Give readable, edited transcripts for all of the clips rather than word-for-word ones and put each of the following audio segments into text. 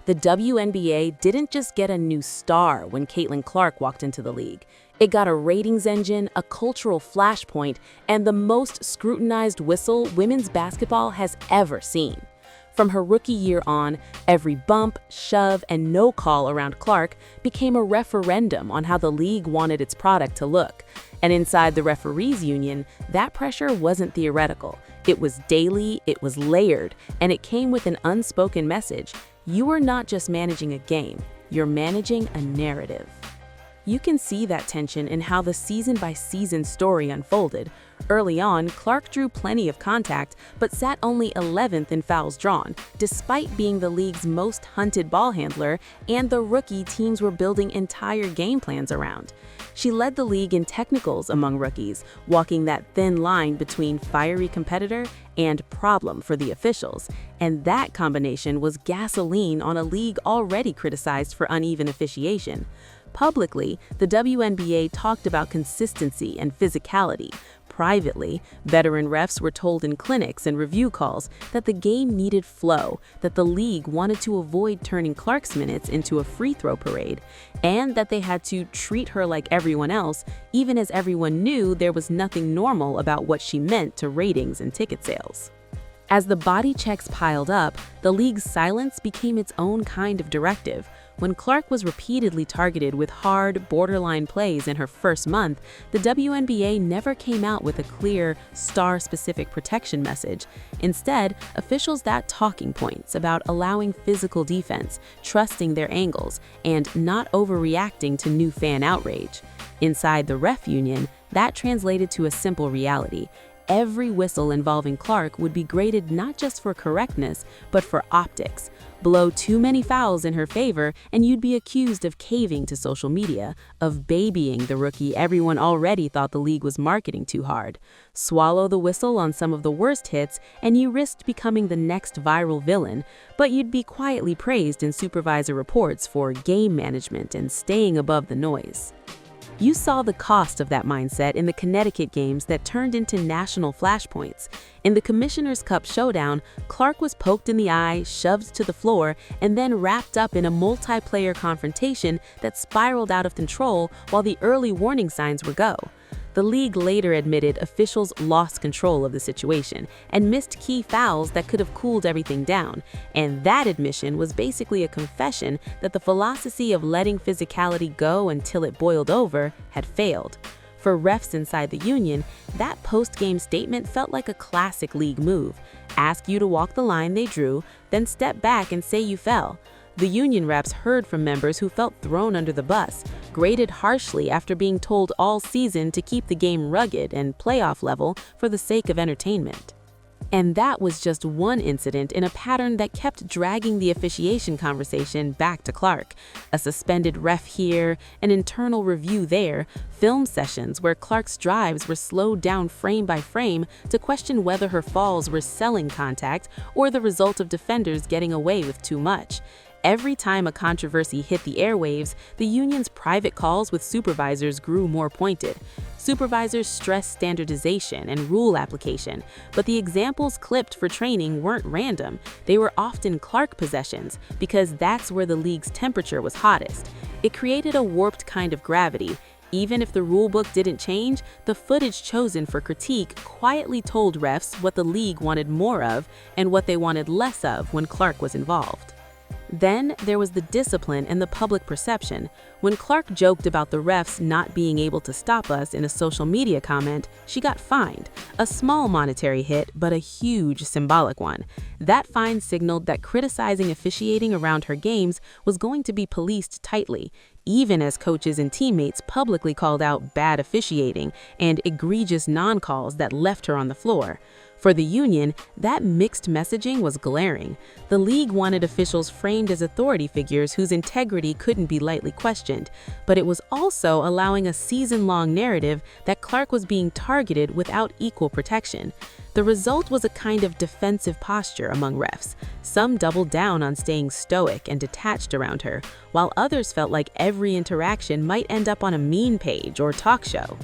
The WNBA didn't just get a new star when Caitlin Clark walked into the league. It got a ratings engine, a cultural flashpoint, and the most scrutinized whistle women's basketball has ever seen. From her rookie year on, every bump, shove, and no call around Clark became a referendum on how the league wanted its product to look. And inside the referees union, that pressure wasn't theoretical. It was daily, it was layered, and it came with an unspoken message. You are not just managing a game, you're managing a narrative. You can see that tension in how the season-by-season story unfolded. Early on, Clark drew plenty of contact, but sat only 11th in fouls drawn, despite being the league's most hunted ball handler and the rookie teams were building entire game plans around. She led the league in technicals among rookies, walking that thin line between fiery competitor and problem for the officials, and that combination was gasoline on a league already criticized for uneven officiation. Publicly, the WNBA talked about consistency and physicality. Privately, veteran refs were told in clinics and review calls that the game needed flow, that the league wanted to avoid turning Clark's minutes into a free throw parade, and that they had to treat her like everyone else, even as everyone knew there was nothing normal about what she meant to ratings and ticket sales. As the body checks piled up, the league's silence became its own kind of directive. When Clark was repeatedly targeted with hard, borderline plays in her first month, the WNBA never came out with a clear, star-specific protection message. Instead, officials got talking points about allowing physical defense, trusting their angles, and not overreacting to new fan outrage. Inside the ref union, that translated to a simple reality. Every whistle involving Clark would be graded not just for correctness, but for optics. Blow too many fouls in her favor, and you'd be accused of caving to social media, of babying the rookie everyone already thought the league was marketing too hard. Swallow the whistle on some of the worst hits, and you risked becoming the next viral villain, but you'd be quietly praised in supervisor reports for game management and staying above the noise. You saw the cost of that mindset in the Connecticut games that turned into national flashpoints. In the Commissioner's Cup showdown, Clark was poked in the eye, shoved to the floor, and then wrapped up in a multiplayer confrontation that spiraled out of control while the early warning signs were go. The league later admitted officials lost control of the situation and missed key fouls that could have cooled everything down, and that admission was basically a confession that the philosophy of letting physicality go until it boiled over had failed. For refs inside the union, that post-game statement felt like a classic league move. Ask you to walk the line they drew, then step back and say you fell. The union reps heard from members who felt thrown under the bus, graded harshly after being told all season to keep the game rugged and playoff level for the sake of entertainment. And that was just one incident in a pattern that kept dragging the officiation conversation back to Clark. A suspended ref here, an internal review there, film sessions where Clark's drives were slowed down frame by frame to question whether her falls were selling contact or the result of defenders getting away with too much. Every time a controversy hit the airwaves, the union's private calls with supervisors grew more pointed. Supervisors stressed standardization and rule application, but the examples clipped for training weren't random. They were often Clark possessions, because that's where the league's temperature was hottest. It created a warped kind of gravity. Even if the rulebook didn't change, the footage chosen for critique quietly told refs what the league wanted more of and what they wanted less of when Clark was involved. Then there was the discipline and the public perception. When Clark joked about the refs not being able to stop us in a social media comment, she got fined. A small monetary hit, but a huge symbolic one. That fine signaled that criticizing officiating around her games was going to be policed tightly, even as coaches and teammates publicly called out bad officiating and egregious non-calls that left her on the floor. For the union, that mixed messaging was glaring. The league wanted officials framed as authority figures whose integrity couldn't be lightly questioned, but it was also allowing a season-long narrative that Clark was being targeted without equal protection. The result was a kind of defensive posture among refs. Some doubled down on staying stoic and detached around her, while others felt like every interaction might end up on a meme page or talk show.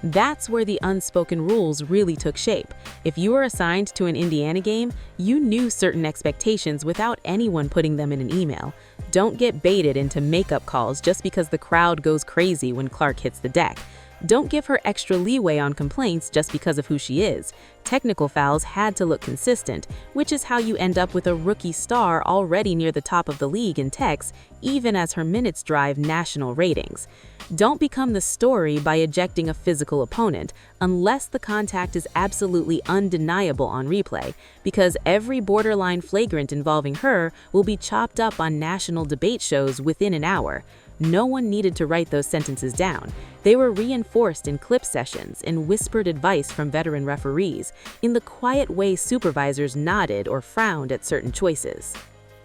That's where the unspoken rules really took shape. If you were assigned to an Indiana game, you knew certain expectations without anyone putting them in an email. Don't get baited into makeup calls just because the crowd goes crazy when Clark hits the deck. Don't give her extra leeway on complaints just because of who she is. Technical fouls had to look consistent, which is how you end up with a rookie star already near the top of the league in techs, even as her minutes drive national ratings. Don't become the story by ejecting a physical opponent, unless the contact is absolutely undeniable on replay, because every borderline flagrant involving her will be chopped up on national debate shows within an hour. No one needed to write those sentences down. They were reinforced in clip sessions, in whispered advice from veteran referees, in the quiet way supervisors nodded or frowned at certain choices.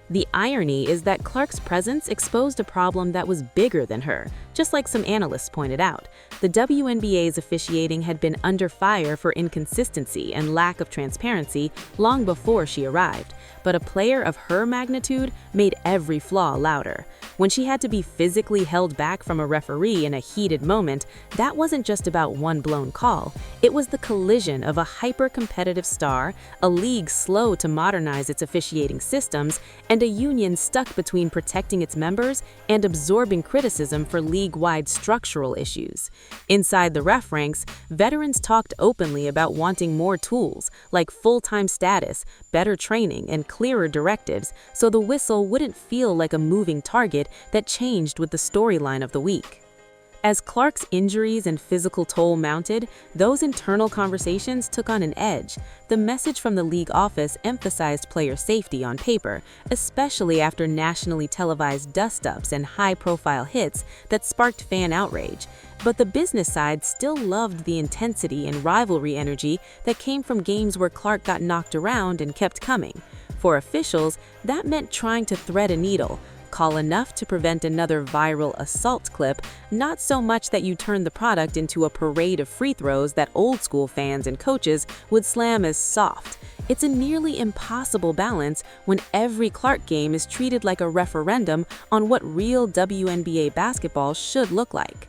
The irony is that Clark's presence exposed a problem that was bigger than her, just like some analysts pointed out. The WNBA's officiating had been under fire for inconsistency and lack of transparency long before she arrived, but a player of her magnitude made every flaw louder. When she had to be physically held back from a referee in a heated moment, that wasn't just about one blown call. It was the collision of a hyper-competitive star, a league slow to modernize its officiating systems, and a union stuck between protecting its members and absorbing criticism for league-wide structural issues. Inside the ref ranks, veterans talked openly about wanting more tools, like full-time status, better training, and clearer directives, so the whistle wouldn't feel like a moving target that changed with the storyline of the week. As Clark's injuries and physical toll mounted, those internal conversations took on an edge. The message from the league office emphasized player safety on paper, especially after nationally televised dust-ups and high-profile hits that sparked fan outrage. But the business side still loved the intensity and rivalry energy that came from games where Clark got knocked around and kept coming. For officials, that meant trying to thread a needle, call enough to prevent another viral assault clip, not so much that you turn the product into a parade of free throws that old-school fans and coaches would slam as soft. It's a nearly impossible balance when every Clark game is treated like a referendum on what real WNBA basketball should look like.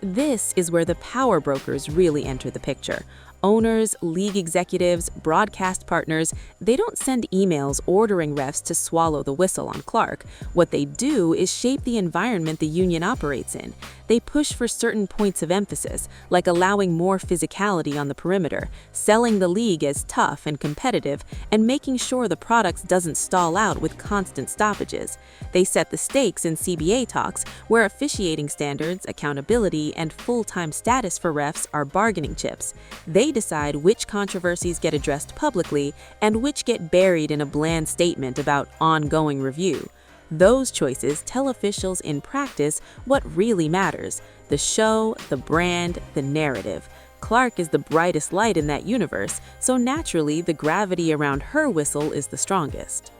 This is where the power brokers really enter the picture. Owners, league executives, broadcast partners, they don't send emails ordering refs to swallow the whistle on Clark. What they do is shape the environment the union operates in. They push for certain points of emphasis, like allowing more physicality on the perimeter, selling the league as tough and competitive, and making sure the product doesn't stall out with constant stoppages. They set the stakes in CBA talks, where officiating standards, accountability, and full-time status for refs are bargaining chips. They decide which controversies get addressed publicly and which get buried in a bland statement about ongoing review. Those choices tell officials in practice what really matters: the show, the brand, the narrative. Clark is the brightest light in that universe, so naturally the gravity around her whistle is the strongest.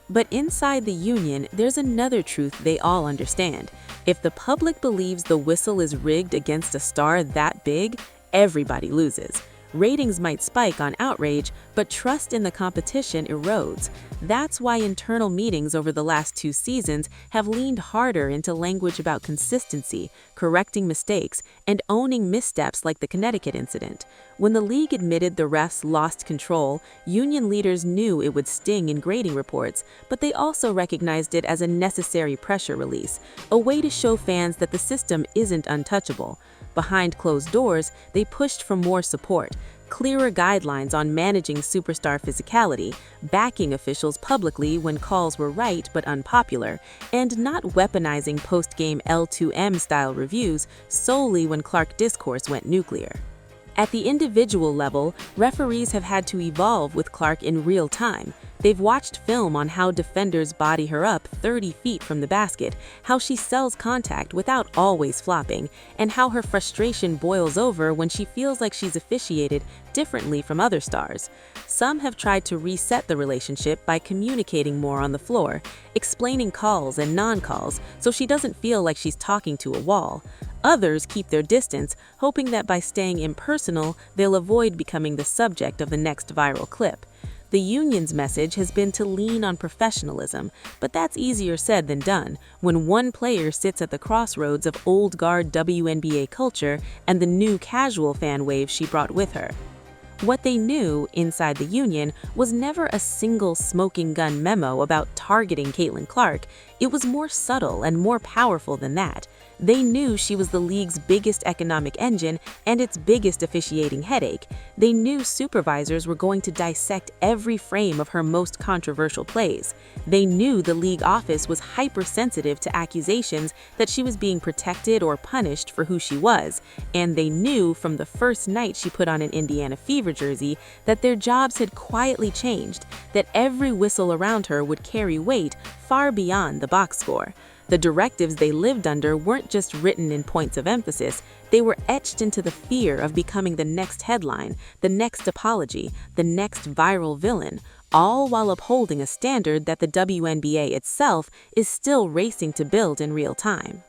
But inside the union, there's another truth they all understand. If the public believes the whistle is rigged against a star that big, everybody loses. Ratings might spike on outrage, but trust in the competition erodes. That's why internal meetings over the last 2 seasons have leaned harder into language about consistency, correcting mistakes, and owning missteps like the Connecticut incident. When the league admitted the refs lost control, union leaders knew it would sting in grading reports, but they also recognized it as a necessary pressure release, a way to show fans that the system isn't untouchable. Behind closed doors, they pushed for more support, clearer guidelines on managing superstar physicality, backing officials publicly when calls were right but unpopular, and not weaponizing post-game L2M-style reviews solely when Clark discourse went nuclear. At the individual level, referees have had to evolve with Clark in real time. They've watched film on how defenders body her up 30 feet from the basket, how she sells contact without always flopping, and how her frustration boils over when she feels like she's officiated differently from other stars. Some have tried to reset the relationship by communicating more on the floor, explaining calls and non-calls so she doesn't feel like she's talking to a wall. Others keep their distance, hoping that by staying impersonal, they'll avoid becoming the subject of the next viral clip. The union's message has been to lean on professionalism, but that's easier said than done when one player sits at the crossroads of old guard WNBA culture and the new casual fan wave she brought with her. What they knew inside the union was never a single smoking gun memo about targeting Caitlin Clark. It was more subtle and more powerful than that. They knew she was the league's biggest economic engine and its biggest officiating headache. They knew supervisors were going to dissect every frame of her most controversial plays. They knew the league office was hypersensitive to accusations that she was being protected or punished for who she was. And they knew from the first night she put on an Indiana Fever jersey that their jobs had quietly changed, that every whistle around her would carry weight far beyond the box score. The directives they lived under weren't just written in points of emphasis, they were etched into the fear of becoming the next headline, the next apology, the next viral villain, all while upholding a standard that the WNBA itself is still racing to build in real time.